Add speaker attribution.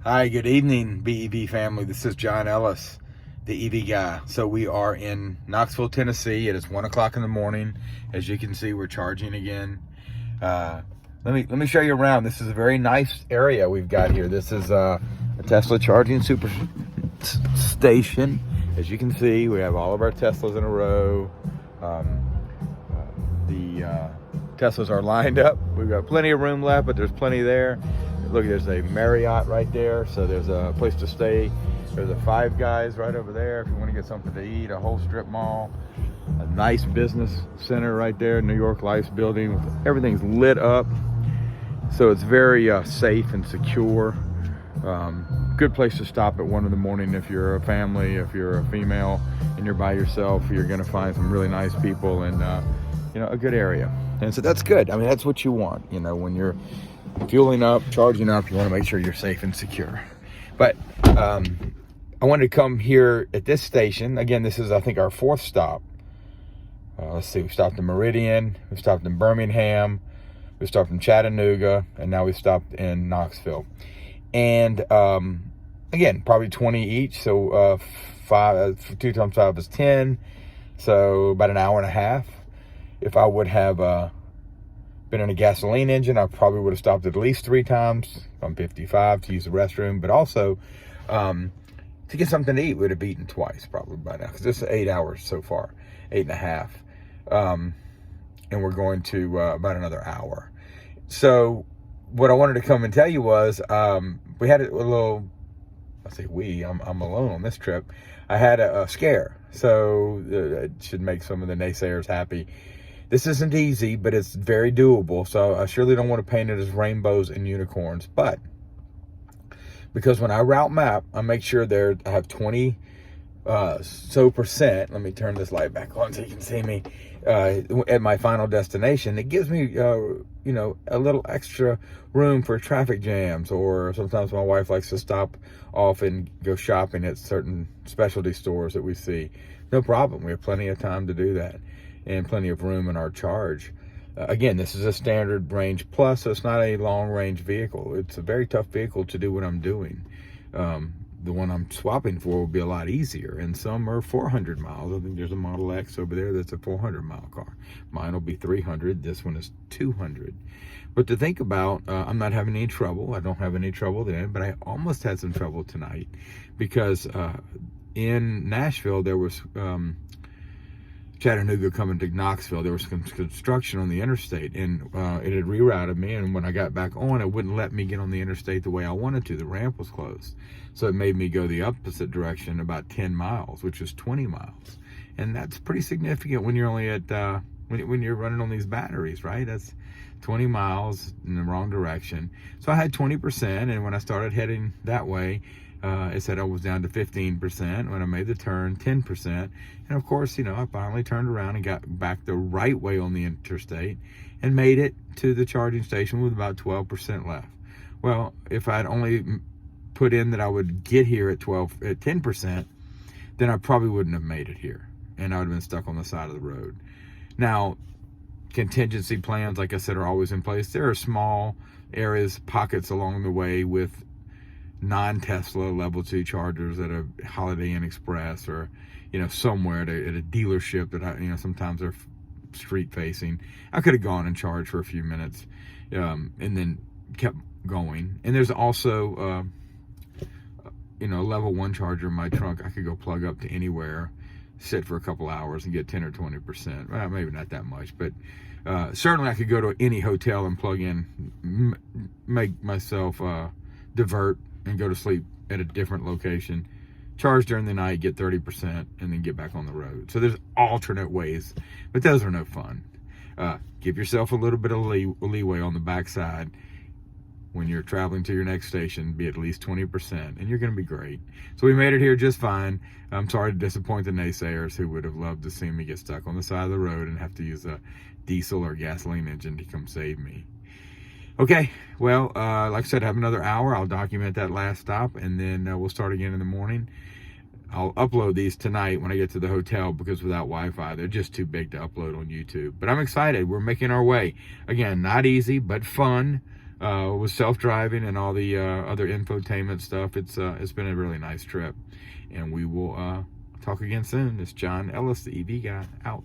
Speaker 1: Hi, good evening, BEV family. This is John Ellis, the EV guy. So we are in Knoxville, Tennessee. It is 1 o'clock in the morning. As you can see, we're charging again. Let me show you around. This is a very nice area we've got here. This is a Tesla charging super station. As you can see, we have all of our Teslas in a row. The Teslas are lined up. We've got plenty of room left, but there's plenty there. Look, there's a Marriott right there, so there's a place to stay. There's a Five Guys right over there if you want to get something to eat, a whole strip mall, a nice business center right there, New York Life's building. Everything's lit up, so it's very safe and secure. Good place to stop at 1 in the morning if you're a family, if you're a female and you're by yourself. You're going to find some really nice people and a good area. And so that's good. I mean, that's what you want, when you're fueling up, charging up, you want to make sure you're safe and secure. But I wanted to come here at this station. Again, this is, I think, our fourth stop. Let's see, we stopped in Meridian, we stopped in Birmingham, we stopped in Chattanooga, and now we stopped in Knoxville. And again, probably 20 each, so 2 times 5 is 10, so about an hour and a half. If I would have been in a gasoline engine, I probably would have stopped at least 3 times on 55 to use the restroom, but also to get something to eat, would have eaten twice probably by now, because this is 8 hours so far, 8.5. And we're going to about another hour. So what I wanted to come and tell you was, we had a little, I say we, I'm alone on this trip. I had a scare, so it should make some of the naysayers happy. This isn't easy, but it's very doable. So I surely don't want to paint it as rainbows and unicorns. But because when I route map, I make sure I have 20% percent. Let me turn this light back on so you can see me at my final destination. It gives me, a little extra room for traffic jams, or sometimes my wife likes to stop off and go shopping at certain specialty stores that we see. No problem. We have plenty of time to do that, and plenty of room in our charge. Again, this is a standard range plus, so it's not a long range vehicle. It's a very tough vehicle to do what I'm doing. The one I'm swapping for will be a lot easier, and some are 400 miles. I think there's a Model X over there that's a 400-mile car. Mine will be 300. This one is 200. But to think about, I'm not having any trouble. I don't have any trouble then, but I almost had some trouble tonight because in Nashville, there was Chattanooga coming to Knoxville, there was some construction on the interstate, and it had rerouted me, and when I got back on, it wouldn't let me get on the interstate the way I wanted to. The ramp was closed. So it made me go the opposite direction about 10 miles, which is 20 miles. And that's pretty significant when you're only at, when you're running on these batteries, right? That's 20 miles in the wrong direction. So I had 20%, and when I started heading that way, it said I was down to 15%. When I made the turn, 10%. And of course, I finally turned around and got back the right way on the interstate and made it to the charging station with about 12% left. Well, if I'd only put in that I would get here at 10%, then I probably wouldn't have made it here, and I would have been stuck on the side of the road. Now, contingency plans, like I said, are always in place. There are small areas, pockets along the way with non-Tesla level 2 chargers at a Holiday Inn Express, or somewhere at a dealership that sometimes they're street facing. I could have gone and charged for a few minutes and then kept going. And there's also a level 1 charger in my trunk. I could go plug up to anywhere, sit for a couple hours and get 10 or 20%. Well, maybe not that much, but certainly I could go to any hotel and plug in, make myself divert and go to sleep at a different location, charge during the night, get 30%, and then get back on the road. So there's alternate ways, but those are no fun. Give yourself a little bit of leeway on the backside. When you're traveling to your next station, be at least 20%, and you're going to be great. So we made it here just fine. I'm sorry to disappoint the naysayers who would have loved to see me get stuck on the side of the road and have to use a diesel or gasoline engine to come save me. Okay, well, like I said, I have another hour. I'll document that last stop, and then we'll start again in the morning. I'll upload these tonight when I get to the hotel, because without Wi-Fi, they're just too big to upload on YouTube. But I'm excited. We're making our way. Again, not easy, but fun. with self-driving and all the other infotainment stuff. It's been a really nice trip, and we will talk again soon. It's John Ellis, the EV guy, out.